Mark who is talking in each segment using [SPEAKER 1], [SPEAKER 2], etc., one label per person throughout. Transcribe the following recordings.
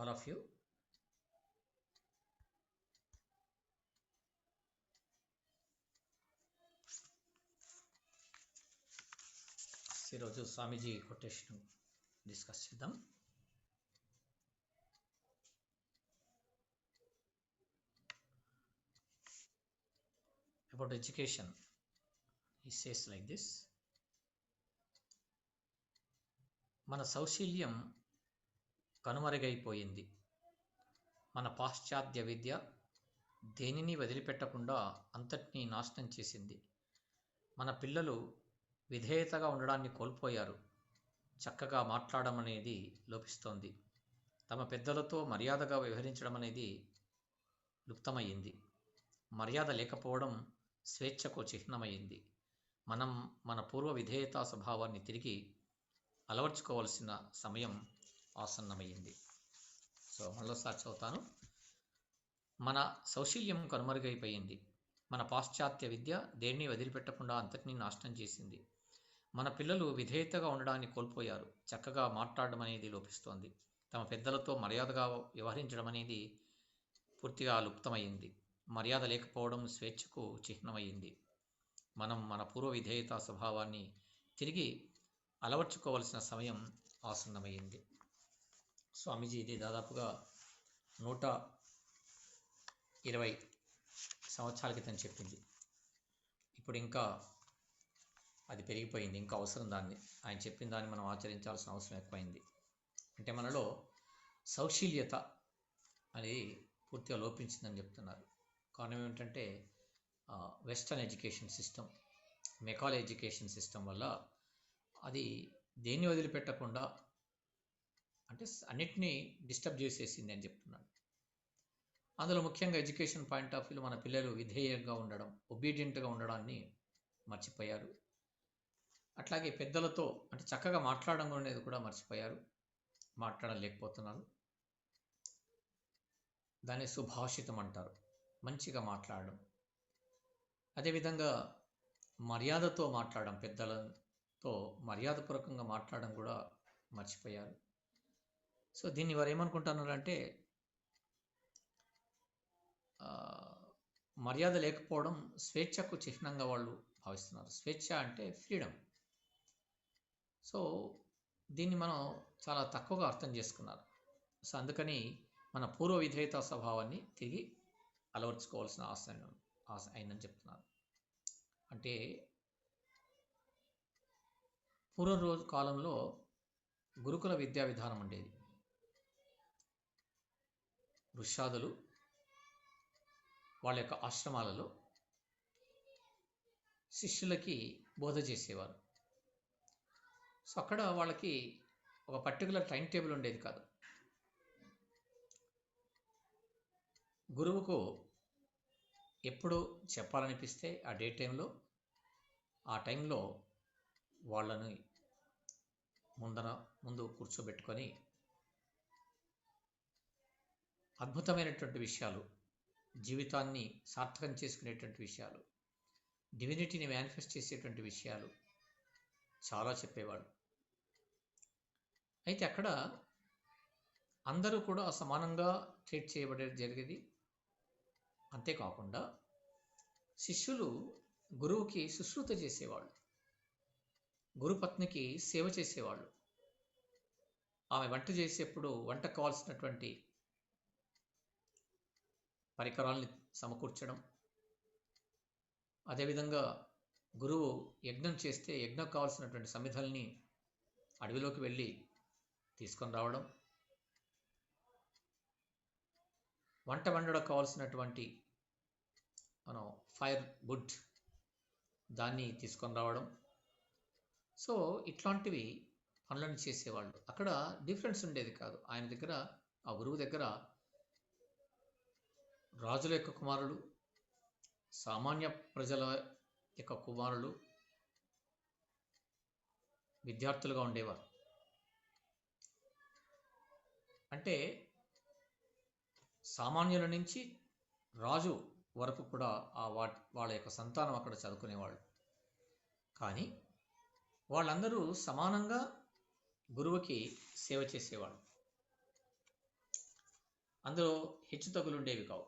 [SPEAKER 1] all of you. ఈరోజు స్వామీజీ quotation discuss చేద్దాం. About education, he says like this: మన సౌశీల్యం కనుమరుగైపోయింది. మన పాశ్చాత్య విద్య దేనిని వదిలిపెట్టకుండా అంతటినీ నాశనం చేసింది. మన పిల్లలు విధేయతగా ఉండడాన్ని కోల్పోయారు. చక్కగా మాట్లాడడం అనేది లోపిస్తోంది. తమ పెద్దలతో మర్యాదగా వ్యవహరించడం అనేది లుప్తమయ్యింది. మర్యాద లేకపోవడం స్వేచ్ఛకు చిహ్నమైంది. మనం మన పూర్వ విధేయతా స్వభావాన్ని తిరిగి అలవర్చుకోవాల్సిన సమయం ఆసన్నమైంది. సో మళ్ళీసారి చదువుతాను. మన సౌశీల్యం కనుమరుగైపోయింది. మన పాశ్చాత్య విద్య దేన్ని వదిలిపెట్టకుండా అంతటినీ నాశనం చేసింది. మన పిల్లలు విధేయతగా ఉండడాన్ని కోల్పోయారు. చక్కగా మాట్లాడడం అనేది లోపిస్తోంది. తమ పెద్దలతో మర్యాదగా వ్యవహరించడం అనేది పూర్తిగా లుప్తమైంది. మర్యాద లేకపోవడం స్వేచ్ఛకు చిహ్నమైంది. మనం మన పూర్వ విధేయతా స్వభావాన్ని తిరిగి అలవర్చుకోవాల్సిన సమయం ఆసన్నమైంది. స్వామీజీ ఇది దాదాపుగా 120 సంవత్సరాల క్రితం చెప్పింది. ఇప్పుడు ఇంకా అది పెరిగిపోయింది. ఇంకా అవసరం దాన్ని, ఆయన చెప్పిన దాన్ని మనం ఆచరించాల్సిన అవసరం ఎక్కువైంది. అంటే మనలో సౌశీల్యత అనేది పూర్తిగా లోపించిందని చెప్తున్నారు. కారణం ఏమిటంటే western education system, Macaulay education system వల్ల అది దేన్ని వదిలిపెట్టకుండా అంటే అన్నిటినీ డిస్టర్బ్ చేసేసింది అని చెప్తున్నాడు. అందులో ముఖ్యంగా ఎడ్యుకేషన్ పాయింట్ ఆఫ్ వ్యూలో మన పిల్లలు విధేయంగా ఉండడం, ఒబీడియంట్గా ఉండడాన్ని మర్చిపోయారు. అట్లాగే పెద్దలతో అంటే చక్కగా మాట్లాడడం అనేది కూడా మర్చిపోయారు, మాట్లాడలేకపోతున్నారు. దాన్ని సుభాషితం అంటారు, మంచిగా మాట్లాడడం. అదేవిధంగా మర్యాదతో మాట్లాడడం, పెద్దలతో మర్యాదపూర్వకంగా మాట్లాడడం కూడా మర్చిపోయారు. సో దీన్ని వారు ఏమనుకుంటున్నారంటే మర్యాద లేకపోవడం స్వేచ్ఛకు చిహ్నంగా వాళ్ళు భావిస్తున్నారు. స్వేచ్ఛ అంటే ఫ్రీడమ్. సో దీన్ని మనం చాలా తక్కువగా అర్థం చేసుకున్నారు. సో అందుకని మన పూర్వ విధేయతా స్వభావాన్ని తిరిగి అలవర్చుకోవాల్సిన ఆశ అయిందని చెప్తున్నారు. అంటే పూర్వ రోజు కాలంలో గురుకుల విద్యా విధానం ఉండేది. ఋషాదులు వాళ్ళ యొక్క ఆశ్రమాలలో శిష్యులకి బోధ చేసేవారు. సో అక్కడ వాళ్ళకి ఒక పర్టికులర్ టైం టేబుల్ ఉండేది కాదు. గురువుకు ఎప్పుడు చెప్పాలనిపిస్తే ఆ ఆ టైంలో వాళ్ళని ముందు కూర్చోబెట్టుకొని అద్భుతమైనటువంటి విషయాలు, జీవితాన్ని సార్థకం చేసుకునేటువంటి విషయాలు, డివినిటీని మేనిఫెస్ట్ చేసేటువంటి విషయాలు చాలా చెప్పేవాడు. అయితే అక్కడ అందరూ కూడా సమానంగా ట్రీట్ చేయబడేది జరిగేది. అంతేకాకుండా శిష్యులు గురువుకి శుశ్రూత చేసేవాళ్ళు, గురుపత్నికి సేవ చేసేవాళ్ళు. ఆమె వంట చేసేప్పుడు వంటకు కావాల్సినటువంటి పరికరాల్ని సమకూర్చడం, అదేవిధంగా గురువు యజ్ఞం చేస్తే యజ్ఞం కావాల్సినటువంటి సమిధల్ని అడవిలోకి వెళ్ళి తీసుకొని రావడం, వంట వండడం కావాల్సినటువంటి ఫైర్ వుడ్ దాన్ని తీసుకొని రావడం. సో ఇట్లాంటివి పనులను చేసేవాళ్ళు. అక్కడ డిఫరెన్స్ ఉండేది కాదు. ఆయన దగ్గర, ఆ గురువు దగ్గర రాజుల యొక్క కుమారులు, సామాన్య ప్రజల యొక్క కుమారులు విద్యార్థులుగా ఉండేవారు. అంటే సామాన్యుల నుంచి రాజు వరకు కూడా వాళ్ళ యొక్క సంతానం అక్కడ చదువుకునేవాళ్ళు. కానీ వాళ్ళందరూ సమానంగా గురువుకి సేవ చేసేవాళ్ళు. అందులో హెచ్చుతగ్గులు ఉండేవి కావు.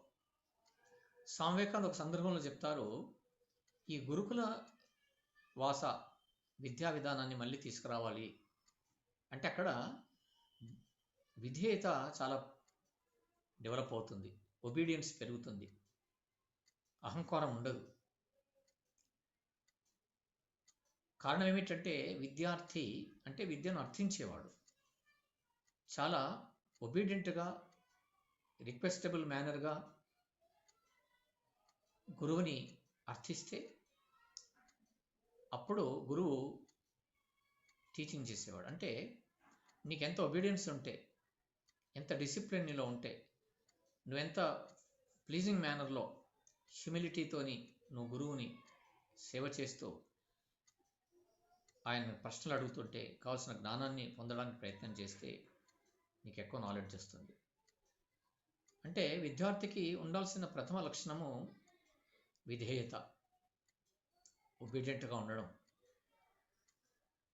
[SPEAKER 1] స్వామి వివేకానంద ఒక సందర్భంలో చెప్తారు, ఈ గురుకుల వాస విద్యా విధానాన్ని మళ్ళీ తీసుకురావాలి అంటే అక్కడ విధేయత చాలా డెవలప్ అవుతుంది, ఒబీడియన్స్ పెరుగుతుంది, అహంకారం ఉండదు. కారణం ఏమిటంటే విద్యార్థి అంటే విద్యను అర్థించేవాడు చాలా ఒబీడియంట్గా, రిక్వెస్టబుల్ మేనర్గా గురువుని అర్థిస్తే అప్పుడు గురువు టీచింగ్ చేసేవాడు. అంటే నీకు ఎంత ఒబీడియన్స్ ఉంటే, ఎంత డిసిప్లిన్ నీలో ఉంటే, నువ్వెంత ప్లీజింగ్ మేనర్లో హ్యూమిలిటీతోని నువ్వు గురువుని సేవ చేస్తూ ఆయన ప్రశ్నలు అడుగుతుంటే కావాల్సిన జ్ఞానాన్ని పొందడానికి ప్రయత్నం చేస్తే నీకు ఎక్కువ నాలెడ్జ్ వస్తుంది. అంటే విద్యార్థికి ఉండాల్సిన ప్రథమ లక్షణము విధేయత, ఒబీడియంట్గా ఉండడం.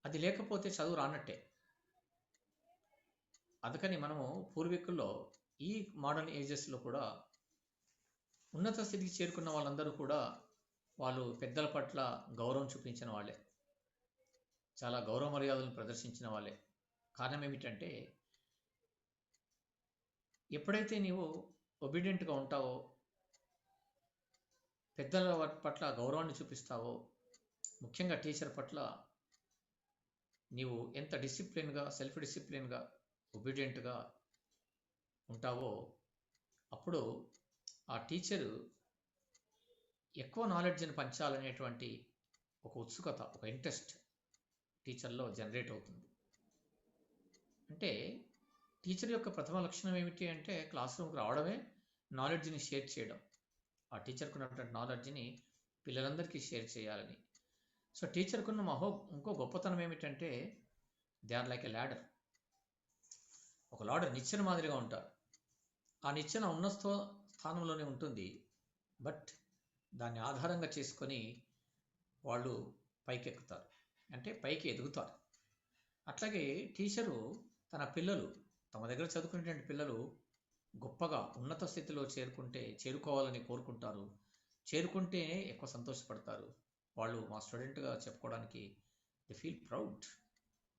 [SPEAKER 1] అది లేకపోతే చదువు రానట్టే. అందుకని మనము పూర్వీకుల్లో ఈ మోడర్న్ ఏజెస్లో కూడా ఉన్నత స్థితికి చేరుకున్న వాళ్ళందరూ కూడా వాళ్ళు పెద్దల పట్ల గౌరవం చూపించిన వాళ్ళే, చాలా గౌరవ మర్యాదలను ప్రదర్శించిన వాళ్ళే. కారణం ఏమిటంటే ఎప్పుడైతే నీవు ఒబీడియంట్గా ఉంటావో, పెద్దల పట్ల గౌరవాన్ని చూపిస్తావో, ముఖ్యంగా టీచర్ పట్ల నీవు ఎంత డిసిప్లిన్గా, సెల్ఫ్ డిసిప్లిన్గా, ఒబీడియంట్గా ఉంటావో అప్పుడు ఆ టీచరు ఎక్కువ నాలెడ్జ్ని పంచాలనేటువంటి ఒక ఉత్సుకత, ఒక ఇంట్రెస్ట్ టీచర్లో జనరేట్ అవుతుంది. అంటే టీచర్ యొక్క ప్రథమ లక్షణం ఏమిటి అంటే క్లాస్ రూమ్కి రావడమే, నాలెడ్జ్ని షేర్ చేయడం, ఆ టీచర్కు ఉన్నటువంటి నాలెడ్జ్ని పిల్లలందరికీ షేర్ చేయాలని. సో టీచర్కున్న ఇంకో గొప్పతనం ఏమిటంటే they are like a ladder. ఒక లాడర్ నిచ్చెన మాదిరిగా ఉంటారు. ఆ నిచ్చెన ఉన్న స్థానంలోనే ఉంటుంది, బట్ దాన్ని ఆధారంగా చేసుకొని వాళ్ళు పైకెక్కుతారు, అంటే పైకి ఎదుగుతారు. అట్లాగే టీచరు తన పిల్లలు, తమ దగ్గర చదువుకునేటువంటి పిల్లలు గొప్పగా ఉన్నత స్థితిలో చేరుకోవాలని కోరుకుంటారు. చేరుకుంటే ఎక్కువ సంతోషపడతారు. వాళ్ళు మా స్టూడెంట్గా చెప్పుకోవడానికి they feel proud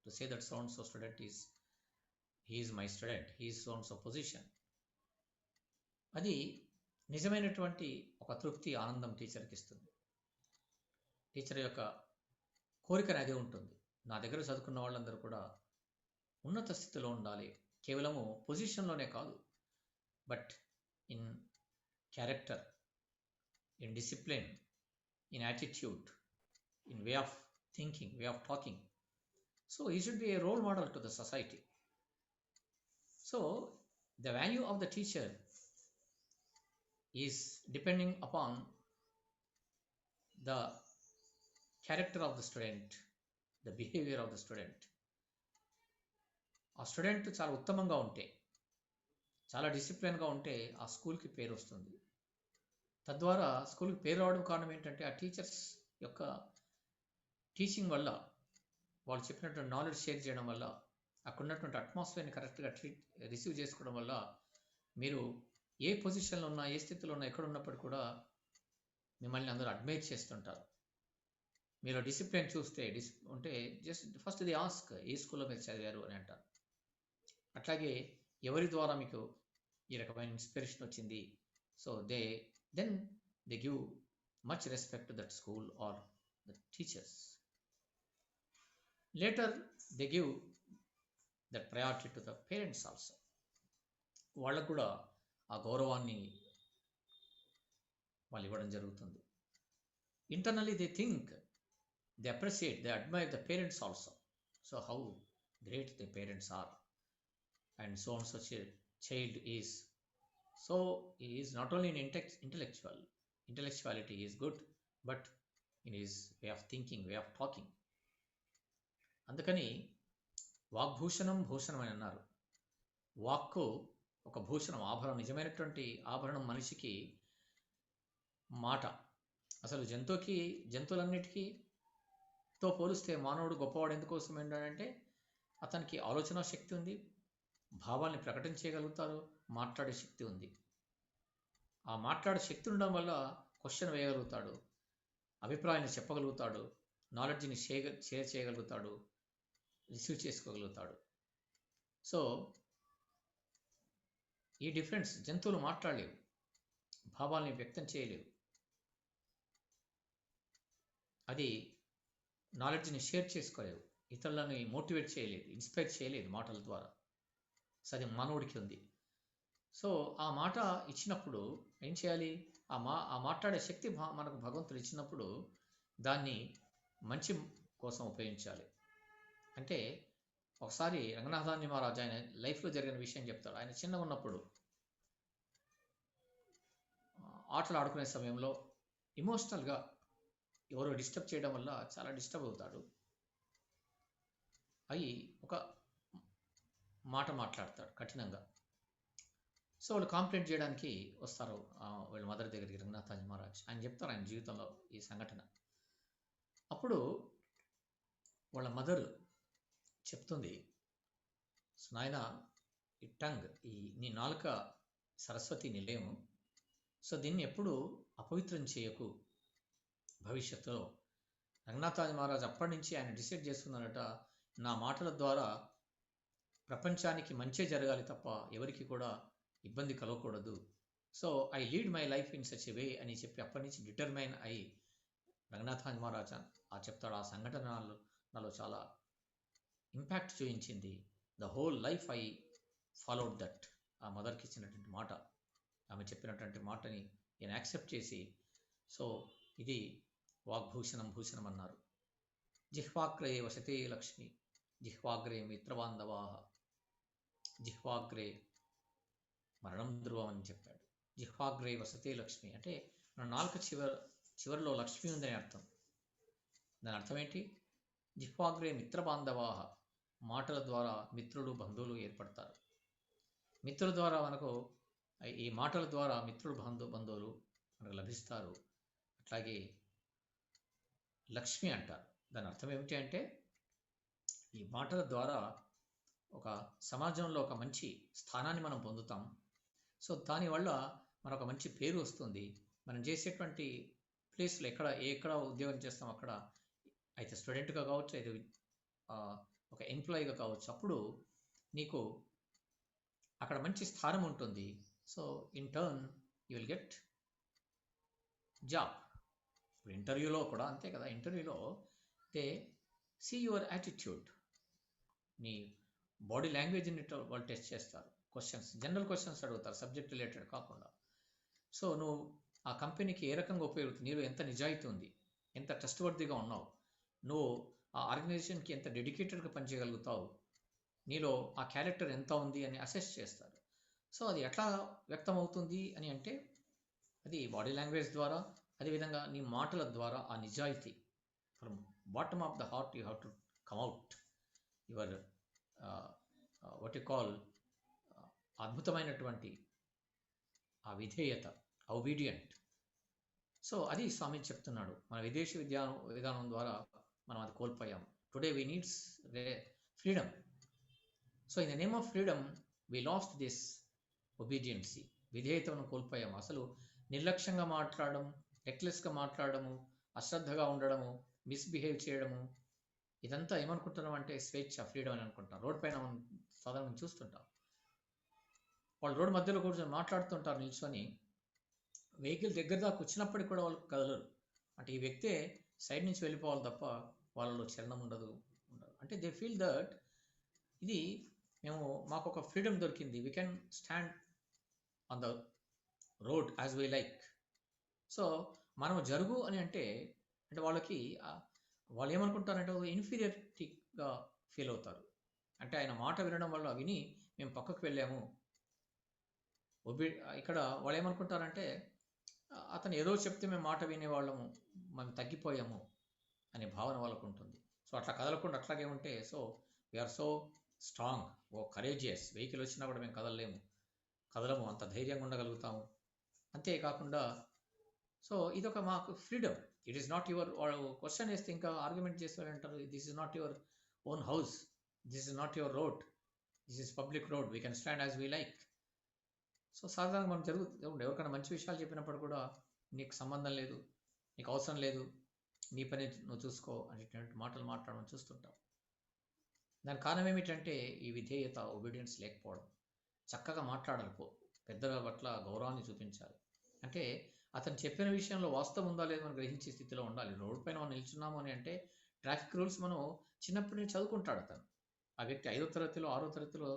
[SPEAKER 1] to say that so and so student he is my student, he is so and so position. అది నిజమైనటువంటి ఒక తృప్తి, ఆనందం టీచర్కి ఇస్తుంది. టీచర్ యొక్క కోరిక అదే ఉంటుంది. నా దగ్గర చదువుకున్న వాళ్ళందరూ కూడా ఉన్నత స్థితిలో ఉండాలి, కేవలము పొజిషన్లోనే కాదు, but in character, in discipline, in attitude, in way of thinking, way of talking. So he should be a role model to the society. So the value of the teacher is depending upon the character of the student, the behavior of the student. ఆ student చాలా ఉత్తమంగా ఉంటే, చాలా డిసిప్లిన్గా ఉంటే ఆ స్కూల్కి పేరు వస్తుంది. తద్వారా స్కూల్కి పేరు రావడం కారణం ఏంటంటే ఆ టీచర్స్ యొక్క టీచింగ్ వల్ల, వాళ్ళు చెప్పినటువంటి నాలెడ్జ్ షేర్ చేయడం వల్ల, అక్కడ ఉన్నటువంటి అట్మాస్ఫియర్ని కరెక్ట్గా రిసీవ్ చేసుకోవడం వల్ల మీరు ఏ పొజిషన్లో ఉన్నా, ఏ స్థితిలో ఉన్నా, ఎక్కడ ఉన్నప్పుడు కూడా మిమ్మల్ని అందరూ అడ్మైర్ చేస్తుంటారు. మీరు డిసిప్లిన్ చూస్తే ఉంటే just first the ask a స్కూల్లో మీరు చదివారు అని అంటారు. అట్లాగే ఎవరి ద్వారా మీకు ఈ రకమైన ఇన్స్పిరేషన్ వచ్చింది, so then they give much respect to that school or the teachers. Later they give that priority to the parents also. వాళ్ళకు కూడా ఆ గౌరవాన్ని వాళ్ళు ఇవ్వడం జరుగుతుంది. Internally they think, they appreciate, they admire the parents also. So how great the parents are, and so on such a child is. So he is not only in intellectuality is good, but in his way of thinking, way of talking. అందుకని వాగ్భూషణం భూషణం అని అన్నారు. వాక్కు ఒక భూషణం, ఆభరణం, నిజమైనటువంటి ఆభరణం మనిషికి మాట. అసలు జంతువులన్నిటికీ తో పోలిస్తే మానవుడు గొప్పవాడు ఎందుకోసం ఏంటంటే అతనికి ఆలోచన శక్తి ఉంది, భావాల్ని ప్రకటించగలుగుతారు, మాట్లాడే శక్తి ఉంది. ఆ మాట్లాడే శక్తి ఉండడం వల్ల క్వశ్చన్ వేయగలుగుతాడు, అభిప్రాయాన్ని చెప్పగలుగుతాడు, నాలెడ్జ్ని షేర్ చేయగలుగుతాడు, రిసీవ్ చేసుకోగలుగుతాడు. సో ఈ డిఫరెన్స్. జంతువులు మాట్లాడలేవు, భావాల్ని వ్యక్తం చేయలేవు, అది నాలెడ్జ్ని షేర్ చేసుకోలేవు, ఇతరులని మోటివేట్ చేయలేదు, ఇన్స్పైర్ చేయలేదు మాటల ద్వారా. సో అది మానవుడికి ఉంది. సో ఆ మాట ఇచ్చినప్పుడు ఏం చేయాలి? ఆ మాట్లాడే శక్తి మనకు భగవంతుడు ఇచ్చినప్పుడు దాన్ని మంచి కోసం ఉపయోగించాలి. అంటే ఒకసారి రంగనాథాన్ని మహారాజు ఆయన లైఫ్లో జరిగిన విషయం చెప్తాడు. ఆయన చిన్నగా ఉన్నప్పుడు ఆటలు ఆడుకునే సమయంలో ఎమోషనల్గా ఎవరో డిస్టర్బ్ చేయడం వల్ల చాలా డిస్టర్బ్ అవుతాడు. అయి ఒక మాట మాట్లాడతాడు కఠినంగా. సో వాళ్ళు కంప్లైంట్ చేయడానికి వస్తారు వీళ్ళ మదర్ దగ్గరికి, రంగనాథాజీ మహారాజ్. ఆయన చెప్తారు ఆయన జీవితంలో ఈ సంఘటన. అప్పుడు వాళ్ళ మదర్ చెప్తుంది, నాయన ఈ టంగ్, నీ నాలుక సరస్వతి నిలయము, సో దీన్ని ఎప్పుడు అపవిత్రం చేయకు భవిష్యత్తులో. రంగనాథాజీ మహారాజ్ అప్పటి నుంచి ఆయన డిసైడ్ చేస్తున్నారట, నా మాటల ద్వారా ప్రపంచానికి మంచే జరగాలి తప్ప ఎవరికి కూడా ఇబ్బంది కలగకూడదు. So I lead my life in such a way అని చెప్పి అప్పటి నుంచి డిటర్మైన్ అయి రంగనాథాజీ మహారాజ్ చెప్తాడు. ఆ సంఘటన నాలో చాలా ఇంపాక్ట్ చూపించింది. The whole life I followed that. ఆ మదర్కి ఇచ్చినటువంటి మాట, ఆమె చెప్పినటువంటి మాటని నేను యాక్సెప్ట్ చేసి, సో ఇది వాగ్భూషణం భూషణం అన్నారు. జిహ్వాగ్రే వసతే లక్ష్మి, జిహ్వాగ్రే మిత్రబాంధవా, జిహ్వాగ్రే మరణం ధ్రువం అని చెప్పాడు. జిహ్వాగ్రే వసతే లక్ష్మి అంటే మన నాలుక చివరిలో లక్ష్మి ఉందని అర్థం. దాని అర్థం ఏంటి? జిహ్వాగ్రే మిత్రబాంధవా, మాటల ద్వారా మిత్రులు బంధువులు ఏర్పడతారు. మిత్రుల ద్వారా మనకు, ఈ మాటల ద్వారా మిత్రులు బంధువులు మనకు లభిస్తారు. అట్లాగే లక్ష్మి అంటారు. దాని అర్థం ఏమిటి అంటే ఈ మాటల ద్వారా ఒక సమాజంలో ఒక మంచి స్థానాన్ని మనం పొందుతాం. సో దానివల్ల మనకు మంచి పేరు వస్తుంది. మనం చేసేటువంటి ప్లేస్లో ఎక్కడ ఉద్యోగం చేస్తాం అక్కడ, అయితే స్టూడెంట్గా కావచ్చు, అయితే ఒక ఎంప్లాయీగా కావచ్చు, అప్పుడు నీకు అక్కడ మంచి స్థానం ఉంటుంది. So in turn you will get job. ఇప్పుడు ఇంటర్వ్యూలో కూడా అంతే కదా. ఇంటర్వ్యూలో దే సీ యువర్ యాటిట్యూడ్, నీ బాడీ లాంగ్వేజ్ని వాళ్ళు టెస్ట్ చేస్తారు. క్వశ్చన్స్, జనరల్ క్వశ్చన్స్ అడుగుతారు, సబ్జెక్ట్ రిలేటెడ్ కాకుండా. సో నువ్వు ఆ కంపెనీకి ఏ రకంగా ఉపయోగపడుతుంది, నీలో ఎంత నిజాయితీ ఉంది, ఎంత ట్రస్ట్వర్తీగా ఉన్నావు, నువ్వు ఆ ఆర్గనైజేషన్కి ఎంత డెడికేటెడ్గా పనిచేయగలుగుతావు, నీలో ఆ క్యారెక్టర్ ఎంత ఉంది అని అసెస్ చేస్తారు. సో అది ఎట్లా వ్యక్తం అవుతుంది అని అంటే అది బాడీ లాంగ్వేజ్ ద్వారా, అదేవిధంగా నీ మాటల ద్వారా ఆ నిజాయితీ from bottom of the heart you have to come out your what you call అద్భుతమైనటువంటి ఆ విధేయత, ఒబీడియంట్. సో అది స్వామి చెప్తున్నాడు. మన విదేశీ విధానం ద్వారా మనం అది కోల్పోయాం. Today we needs freedom. So in the name of freedom we lost this obedience. విధేయతను కోల్పోయాము. అసలు నిర్లక్ష్యంగా మాట్లాడడం, రెక్లెస్గా మాట్లాడము, అశ్రద్ధగా ఉండడము, మిస్బిహేవ్ చేయడము, ఇదంతా ఏమనుకుంటున్నాం అంటే స్వేచ్ఛ, ఫ్రీడమ్ అని అనుకుంటాం. రోడ్ పైన మనం సాధారణంగా చూస్తుంటాం, వాళ్ళు రోడ్డు మధ్యలో కూర్చొని మాట్లాడుతుంటారు నిల్చొని. వెహికల్ దగ్గర దాకా వచ్చినప్పటికి కూడా వాళ్ళు కదలరు. అంటే ఈ వ్యక్తే సైడ్ నుంచి వెళ్ళిపోవాలి తప్ప వాళ్ళలో చలనం ఉండదు. అంటే దే ఫీల్ దట్ ఇది మాకు ఒక ఫ్రీడమ్ దొరికింది, we can stand on the road as we like. So మనం జరుగు అని అంటే వాళ్ళకి వాళ్ళు ఏమనుకుంటారంటే ఇన్ఫీరియారిటీగా ఫీల్ అవుతారు. అంటే ఆయన మాట వినడం వల్ల విని మేము పక్కకు వెళ్ళాము. ఇక్కడ వాళ్ళు ఏమనుకుంటారంటే అతను ఏదో చెప్తే మేము మాట వినేవాళ్ళము, మేము తగ్గిపోయాము అనే భావన వాళ్ళకు ఉంటుంది. సో అట్లా కదలకుండా అట్లాగే ఉంటే, so we are so strong, courageous. Vehicle వచ్చినా కూడా మేము కదలము, అంత ధైర్యంగా ఉండగలుగుతాము. అంతేకాకుండా సో ఇదొక మాకు freedom. It is not your, వాళ్ళు క్వశ్చన్ వేస్తే ఇంకా ఆర్గ్యుమెంట్ చేసేవాళ్ళు అంటారు, this is not your own house, this is not your road, this is public road, we can stand as we like. So సాధారణంగా మనం జరుగుతుంది ఎవరికైనా మంచి విషయాలు చెప్పినప్పుడు కూడా నీకు సంబంధం లేదు, నీకు అవసరం లేదు, నీ పని నువ్వు చూసుకో అనేటువంటి మాటలు మాట్లాడడం చూస్తుంటాం. దానికి కారణం ఏమిటంటే ఈ విధేయత, ఒబీడియన్స్ లేకపోవడం. చక్కగా మాట్లాడాలి, పెద్దల పట్ల గౌరవాన్ని చూపించాలి. అంటే అతను చెప్పిన విషయంలో వాస్తవం ఉందా లేదో మనం గ్రహించే స్థితిలో ఉండాలి. రోడ్డు పైన మనం నిల్చున్నాము అని అంటే ట్రాఫిక్ రూల్స్ మనం చిన్నప్పటి నుంచి చదువుకుంటాడు అతను. ఆ వ్యక్తి 5వ తరగతిలో 6వ తరగతిలో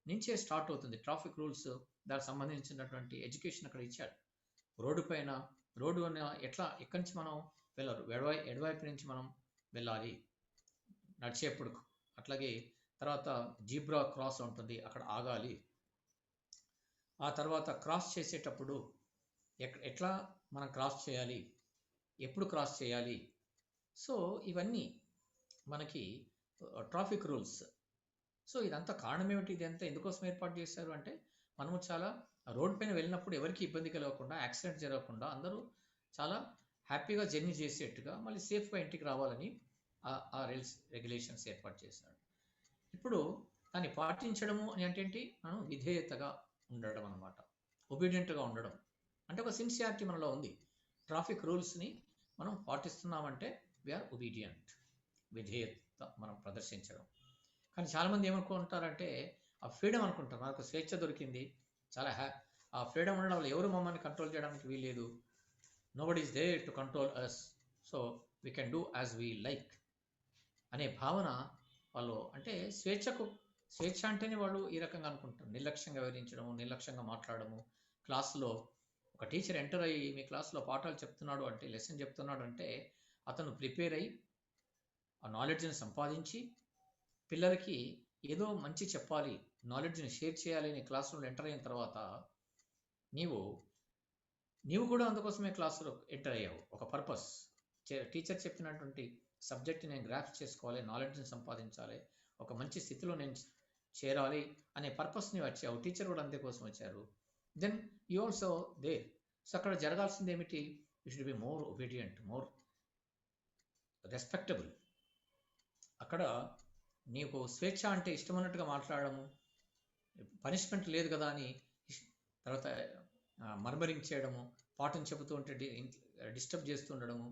[SPEAKER 1] నుంచే స్టార్ట్ అవుతుంది ట్రాఫిక్ రూల్స్. దానికి సంబంధించినటువంటి ఎడ్యుకేషన్ అక్కడ ఇచ్చాడు. రోడ్డు పైన రోడ్డు ఎట్లా ఎక్కడి నుంచి మనం వెళ్ళరు, ఎడవైపు నుంచి మనం వెళ్ళాలి నడిచేప్పుడు. అట్లాగే తర్వాత జీబ్రా క్రాస్ ఉంటుంది, అక్కడ ఆగాలి. ఆ తర్వాత క్రాస్ చేసేటప్పుడు ఎట్లా మనం క్రాస్ చేయాలి, ఎప్పుడు క్రాస్ చేయాలి. సో ఇవన్నీ మనకి ట్రాఫిక్ రూల్స్. సో ఇదంతా కారణం ఏమిటి, ఇదంతా ఎందుకోసం ఏర్పాటు చేశారు అంటే మనము చాలా రోడ్ పైన వెళ్ళినప్పుడు ఎవరికి ఇబ్బంది కలగకుండా, యాక్సిడెంట్ జరగకుండా అందరూ చాలా హ్యాపీగా జర్నీ చేసేట్టుగా మళ్ళీ సేఫ్గా ఇంటికి రావాలని ఆ రెగ్యులేషన్స్ ఏర్పాటు చేశాడు. ఇప్పుడు దాన్ని పాటించడము అని అంటే ఏంటి, మనం విధేయతగా ఉండడం అనమాట. ఒబీడియంట్గా ఉండడం అంటే ఒక సిన్సియారిటీ మనలో ఉంది. ట్రాఫిక్ రూల్స్ని మనం పాటిస్తున్నామంటే వీఆర్ ఒబీడియంట్, విధేయత మనం ప్రదర్శించడం. కానీ చాలామంది ఏమనుకుంటారంటే ఆ ఫ్రీడమ్ అనుకుంటారు, మనకు స్వేచ్ఛ దొరికింది, చాలా ఆ ఫ్రీడమ్ ఉండడం వల్ల ఎవరు మమ్మల్ని కంట్రోల్ చేయడానికి వీల్లేదు, nobody is there to control us, so we can do as we like అనే భావన వాళ్ళు. అంటే స్వేచ్ఛ అంటేనే వాళ్ళు ఈ రకంగా అనుకుంటారు. నిర్లక్ష్యంగా వివరించడము, నిర్లక్ష్యంగా మాట్లాడము. క్లాసులో ఒక టీచర్ ఎంటర్ అయ్యి మీ క్లాస్లో పాఠాలు చెప్తున్నాడు అంటే, లెసన్ చెప్తున్నాడు అంటే అతను ప్రిపేర్ అయ్యి ఆ నాలెడ్జ్ని సంపాదించి పిల్లలకి ఏదో మంచి చెప్పాలి, నాలెడ్జ్ని షేర్ చేయాలి అని క్లాస్ రూమ్లో ఎంటర్ అయిన తర్వాత నీవు కూడా అందుకోసమే క్లాసులో ఎంటర్ అయ్యావు. ఒక పర్పస్, టీచర్ చెప్పినటువంటి సబ్జెక్ట్ నేను గ్రాఫ్ చేసుకోవాలి, నాలెడ్జ్ని సంపాదించాలి, ఒక మంచి స్థితిలో నేను చేరాలి అనే పర్పస్ని వచ్చావు. టీచర్ కూడా అందుకోసం వచ్చారు. Then you also there. So అక్కడ జరగాల్సింది ఏమిటి, you should be more obedient, more respectable. అక్కడ నీకు స్వేచ్ఛ అంటే ఇష్టమైనట్టుగా మాట్లాడము, పనిష్మెంట్ లేదు కదా అని తర్వాత మర్మరింగ్ చేయడము, పాఠం చెబుతూ ఉంటే డిస్టర్బ్ చేస్తుండడము,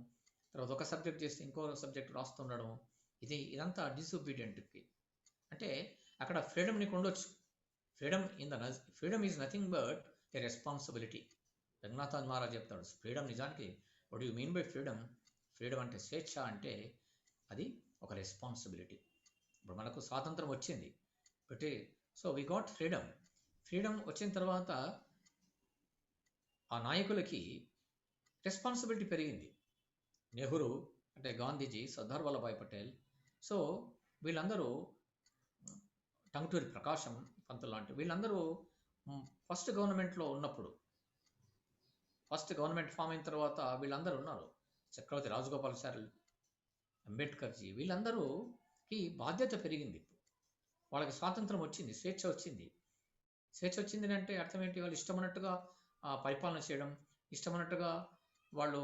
[SPEAKER 1] తర్వాత ఒక సబ్జెక్ట్ చేస్తే ఇంకో సబ్జెక్ట్ రాస్తుండడము, ఇదంతా డిసొబీడియంట్కి. అంటే అక్కడ ఫ్రీడమ్ నీకు ఉండొచ్చు, freedom is nothing but a responsibility. Raghunathan Maharaj చెప్తాడు ఫ్రీడమ్ నిజానికి what you mean by freedom అంటే స్వేచ్ఛ అంటే అది ఒక రెస్పాన్సిబిలిటీ. ఇప్పుడు మనకు స్వాతంత్రం వచ్చింది, but so we got freedom వచ్చిన తర్వాత ఆ నాయకులకి రెస్పాన్సిబిలిటీ పెరిగింది. నెహ్రూ అంటే గాంధీజీ, సర్దార్ వల్లభాయ్ పటేల్, సో వీళ్ళందరూ, టంగుటూరి ప్రకాశం పంతులు లాంటి వీళ్ళందరూ ఫస్ట్ గవర్నమెంట్లో ఉన్నప్పుడు, ఫస్ట్ గవర్నమెంట్ ఫామ్ అయిన తర్వాత వీళ్ళందరూ ఉన్నారు. చక్రవర్తి రాజగోపాలాచారి, అంబేద్కర్జీ, వీళ్ళందరూకి బాధ్యత పెరిగింది. వాళ్ళకి స్వాతంత్రం వచ్చింది, స్వేచ్ఛ వచ్చింది అంటే అర్థం ఏంటి, వాళ్ళు ఇష్టమైనట్టుగా పరిపాలన చేయడం, ఇష్టమైనట్టుగా వాళ్ళు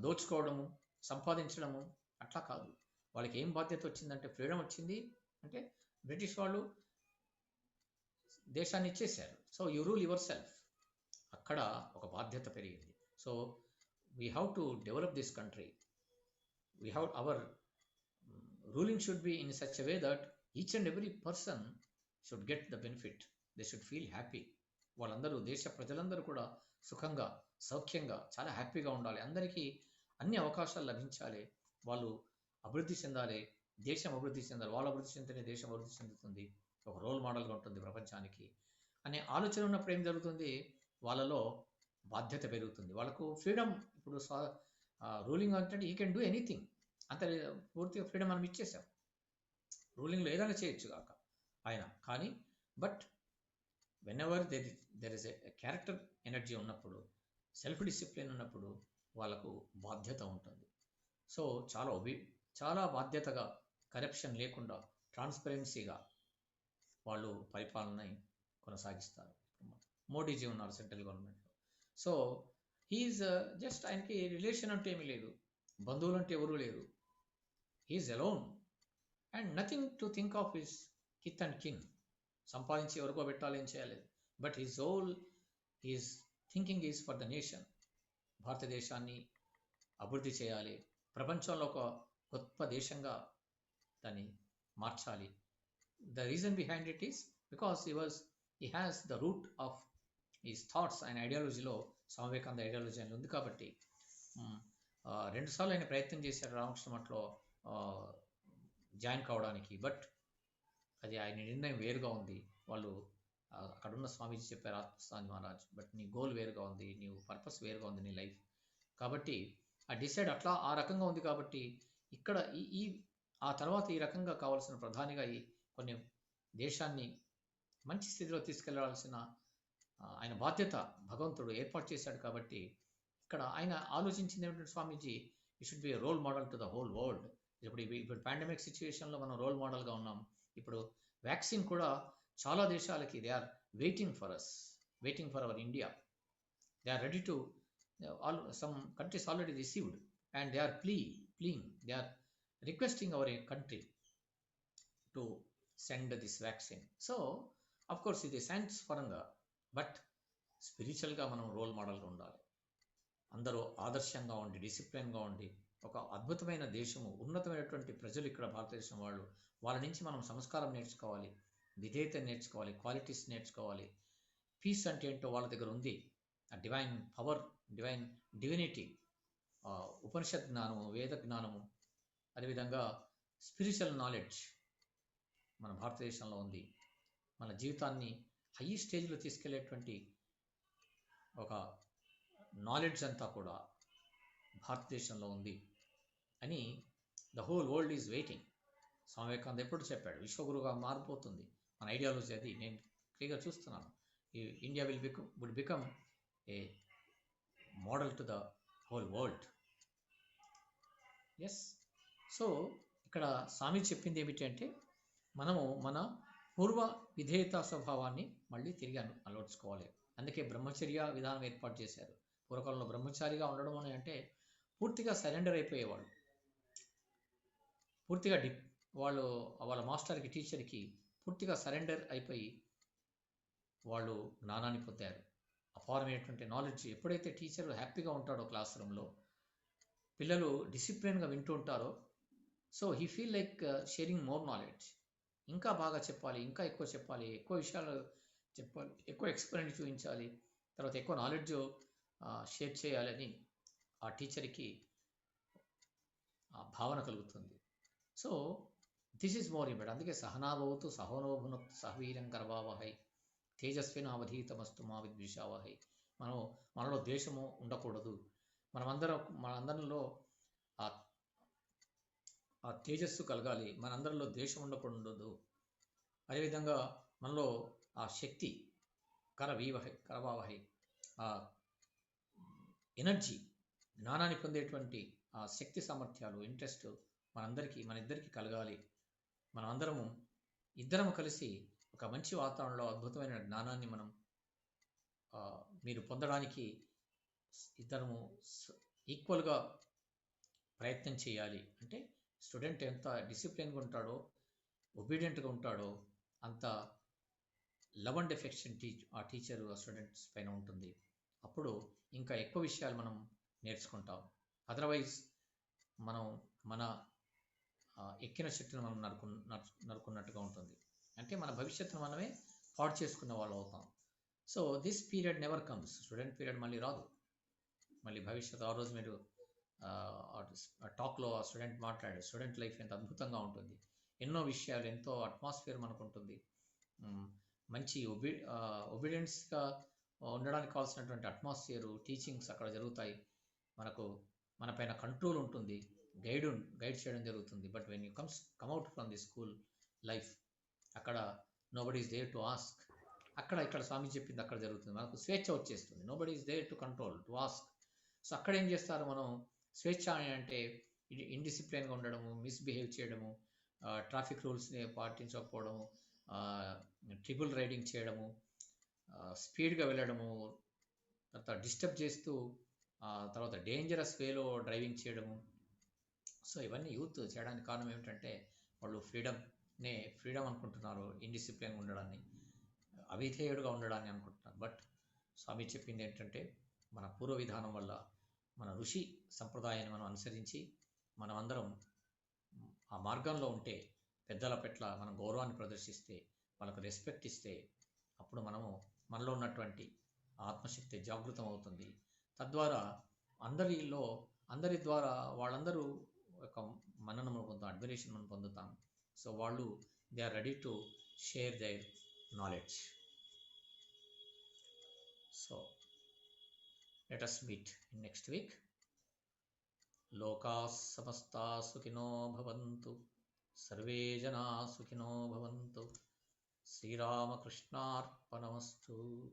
[SPEAKER 1] దోచుకోవడము, సంపాదించడము అట్లా కాదు. వాళ్ళకి ఏం బాధ్యత వచ్చిందంటే ఫ్రీడమ్ వచ్చింది అంటే బ్రిటిష్ వాళ్ళు దేశాన్ని ఇచ్చేశారు. So you rule your self. అక్కడ ఒక బాధ్యత పెరిగింది. So we have to develop this country. We have our ruling should be in such a way that each and every person should get the benefit, they should feel happy. వాళ్ళందరూ, దేశ ప్రజలందరూ కూడా సుఖంగా, సౌఖ్యంగా, చాలా హ్యాపీగా ఉండాలి. అందరికీ అన్ని అవకాశాలు లభించాలి, వాళ్ళు అభివృద్ధి చెందాలి, దేశం అభివృద్ధి చెందాలి. వాళ్ళు అభివృద్ధి చెందితేనే దేశం అభివృద్ధి చెందుతుంది, ఒక రోల్ మోడల్గా ఉంటుంది ప్రపంచానికి అనే ఆలోచన ఉన్నప్పుడు ఏం జరుగుతుంది, వాళ్ళలో బాధ్యత పెరుగుతుంది. వాళ్ళకు ఫ్రీడమ్, ఇప్పుడు రూలింగ్ అంటే ఈ కెన్ డూ ఎనీథింగ్, అంత పూర్తిగా ఫ్రీడమ్ మనం ఇచ్చేసాం. రూలింగ్లో ఏదైనా చేయొచ్చు కాక ఆయన, కానీ but whenever there is a character energy ఉన్నప్పుడు, సెల్ఫ్ డిసిప్లిన్ ఉన్నప్పుడు వాళ్ళకు బాధ్యత ఉంటుంది. సో చాలా బాధ్యతగా, కరప్షన్ లేకుండా, ట్రాన్స్పరెన్సీగా వాళ్ళు పరిపాలనని కొనసాగిస్తారు. మోడీజీ ఉన్నారు సెంట్రల్ గవర్నమెంట్లో. సో హీఈస్ జస్ట్, ఆయనకి రిలేషన్ అంటే ఏమీ లేదు, బంధువులు అంటే ఎవరూ లేరు, he's alone and nothing to think of his kith and kin, సంపాదించి ఎవరికో పెట్టాలి, ఏం చేయాలి. But his whole his thinking is for the nation. భారతదేశాన్ని అభివృద్ధి చేయాలి, ప్రపంచంలో ఒక గొప్ప దేశంగా దాన్ని మార్చాలి. The reason behind it is because he has the root of his thoughts and ఐడియాలజీలో స్వామి వివేకానంద ఐడియాలజీ అని ఉంది. కాబట్టి 2 సార్లు ఆయన ప్రయత్నం చేశారు రామకృష్ణ మఠంలో జాయిన్ కావడానికి. బట్ అది ఆయన నిర్ణయం వేరుగా ఉంది. వాళ్ళు అక్కడున్న స్వామీజీ చెప్పారు, ఆత్మస్థాని మహారాజ్, బట్ నీ గోల్ వేరుగా ఉంది, నీ పర్పస్ వేరుగా ఉంది, నీ లైఫ్. కాబట్టి ఆ డిసైడ్ అట్లా ఆ రకంగా ఉంది. కాబట్టి ఇక్కడ ఈ ఆ తర్వాత ఈ రకంగా కావాల్సిన ప్రధానిగా ఈ కొన్ని దేశాన్ని మంచి స్థితిలో తీసుకెళ్లాల్సిన ఆయన బాధ్యత భగవంతుడు ఏర్పాటు చేశాడు. కాబట్టి ఇక్కడ ఆయన ఆలోచించింది ఏమిటంటే, Swamiji you should be role model to the whole world. ఇప్పుడు పాండమిక్ సిచ్యువేషన్లో మనం రోల్ మోడల్గా ఉన్నాం. ఇప్పుడు వ్యాక్సిన్ కూడా చాలా దేశాలకి they are waiting for us, waiting for our India. They are ready to, some countries already received and they are pleading, they are requesting our country to send this vaccine. So of course ఇది science పరంగా, but స్పిరిచువల్గా మనం role మోడల్గా ఉండాలి. అందరూ ఆదర్శంగా ఉండి డిసిప్లిన్గా ఉండి, ఒక అద్భుతమైన దేశము, ఉన్నతమైనటువంటి ప్రజలు ఇక్కడ భారతదేశం వాళ్ళు, వాళ్ళ నుంచి మనం సంస్కారం నేర్చుకోవాలి, విధేయత నేర్చుకోవాలి, క్వాలిటీస్ నేర్చుకోవాలి. పీస్ అంటే ఏంటో వాళ్ళ దగ్గర ఉంది, ఆ డివైన్ పవర్, డివినిటీ, ఉపనిషత్ జ్ఞానము, వేద జ్ఞానము, అదేవిధంగా స్పిరిచువల్ నాలెడ్జ్ మన భారతదేశంలో ఉంది. మన జీవితాన్ని హై స్టేజ్లో తీసుకెళ్లేటువంటి ఒక నాలెడ్జ్ అంతా కూడా భారతదేశంలో ఉంది అని the whole world is waiting. Swami Vivekananda ఎప్పుడు చెప్పాడు, విశ్వగురుగా మారిపోతుంది మన ఐడియాలజీ. అది నేను క్లియర్గా చూస్తున్నాను. India would become a model to the whole world. Yes. So ఇక్కడ స్వామి చెప్పింది ఏమిటి అంటే, మనము మన పూర్వ విధేయతా స్వభావాన్ని మళ్ళీ తిరిగి అలవర్చుకోవాలి. అందుకే బ్రహ్మచర్య విధానం ఏర్పాటు చేశారు. పూర్వకాలంలో బ్రహ్మచారిగా ఉండడం అని అంటే పూర్తిగా సరెండర్ అయిపోయేవాళ్ళు, పూర్తిగా వాళ్ళు వాళ్ళ మాస్టర్కి, టీచర్కి పూర్తిగా సరెండర్ అయిపోయి వాళ్ళు జ్ఞానాన్ని పొందారు. అపారమైనటువంటి నాలెడ్జ్. ఎప్పుడైతే టీచర్ హ్యాపీగా ఉంటాడో క్లాస్ రూమ్లో, పిల్లలు డిసిప్లిన్గా వింటూ ఉంటారో, so he feel like sharing more knowledge. ఇంకా బాగా చెప్పాలి, ఇంకా ఎక్కువ చెప్పాలి, ఎక్కువ విషయాలు చెప్పాలి, ఎక్కువ ఎక్స్పీరియన్స్ చూపించాలి, తర్వాత ఎక్కువ నాలెడ్జ్ షేర్ చేయాలని ఆ టీచర్కి ఆ భావన కలుగుతుంది. So this is more important. అందుకే సహనాభవతు సహోనోభునక్తు సహవీర్యం కర్వావహై తేజస్వినావధీతమస్తు మా విద్విషావహై. మనలో ద్వేషము ఉండకూడదు. మనందరిలో ఆ తేజస్సు కలగాలి, మనందరిలో ద్వేషం ఉండకూడదు. అదేవిధంగా మనలో ఆ శక్తి కరవావహై, ఆ ఎనర్జీ, జ్ఞానాన్ని పొందేటువంటి ఆ శక్తి సామర్థ్యాలు, ఇంట్రెస్ట్ మన ఇద్దరికి కలగాలి. మనం ఇద్దరము కలిసి ఒక మంచి వాతావరణంలో అద్భుతమైన జ్ఞానాన్ని మీరు పొందడానికి ఇద్దరము ఈక్వల్గా ప్రయత్నం చేయాలి. అంటే స్టూడెంట్ ఎంత డిసిప్లిన్గా ఉంటాడో, ఒబీడియంట్గా ఉంటాడో, అంత లవ్ అండ్ ఎఫెక్షన్ ఆ టీచర్ ఆ స్టూడెంట్స్ పైన ఉంటుంది. అప్పుడు ఇంకా ఎక్కువ విషయాలు మనం నేర్చుకుంటాం. అదర్వైజ్ మనం మన ఎక్కిన శక్తిని మనం నరుకున్నట్టుగా ఉంటుంది. అంటే మన భవిష్యత్తును మనమే పాడు చేసుకున్న వాళ్ళు అవుతాం. So this period never comes. Student period మళ్ళీ రాదు. మళ్ళీ భవిష్యత్తు, ఆ రోజు మీరు టాక్లో ఆ స్టూడెంట్ మాట్లాడారు, స్టూడెంట్ లైఫ్ ఎంత అద్భుతంగా ఉంటుంది, ఎన్నో విషయాలు, ఎంతో అట్మాస్ఫియర్ మనకు ఉంటుంది, మంచి ఒబీడియన్స్గా ఉండడానికి కావాల్సినటువంటి అట్మాస్ఫియర్, టీచింగ్స్ అక్కడ జరుగుతాయి. మన పైన కంట్రోల్ ఉంటుంది, గైడ్ చేయడం జరుగుతుంది. But when you come out from the school life, అక్కడ nobody is there to ask. ఇక్కడ స్వామి చెప్పింది అక్కడ జరుగుతుంది. మనకు స్వేచ్ఛ వచ్చేస్తుంది. Nobody is there to control, to ask. So అక్కడ ఏం చేస్తారు, మనం స్వేచ్ఛ అంటే ఇండిసిప్లిన్గా ఉండడము, మిస్బిహేవ్ చేయడము, ట్రాఫిక్ రూల్స్ని పాటించకపోవడము, ట్రిపుల్ రైడింగ్ చేయడము, స్పీడ్గా వెళ్ళడము, తర్వాత డిస్టర్బ్ చేస్తూ తర్వాత డేంజరస్ వేలో డ్రైవింగ్ చేయడము. సో ఇవన్నీ యూత్ చేయడానికి కారణం ఏమిటంటే వాళ్ళు ఫ్రీడమ్ నే ఫ్రీడమ్ అనుకుంటున్నారు, ఇండిసిప్లిన్గా ఉండడాన్ని, అవిధేయుడుగా ఉండడాన్ని అనుకుంటున్నారు. బట్ స్వామి చెప్పింది ఏంటంటే మన పూర్వ విధానం వల్ల, మన ఋషి సంప్రదాయాన్ని మనం అనుసరించి మనం అందరం ఆ మార్గంలో ఉంటే, పెద్దల పట్ల మనం గౌరవాన్ని ప్రదర్శిస్తే, వాళ్ళకు రెస్పెక్ట్ ఇస్తే, అప్పుడు మనము మనలో ఉన్నటువంటి ఆత్మశక్తి జాగృతం అవుతుంది. తద్వారా అందరి ద్వారా వాళ్ళందరూ ఒక మన్నన మనం పొందుతాం, అడ్మిరేషన్ మనం పొందుతాం. సో వాళ్ళు they are ready to share their knowledge. So let us meet in next week. లోకాः సమస్తాः సుఖినో భవంతు, సర్వే జనాः సుఖినో భవంతు. శ్రీరామకృష్ణార్పణమస్తు.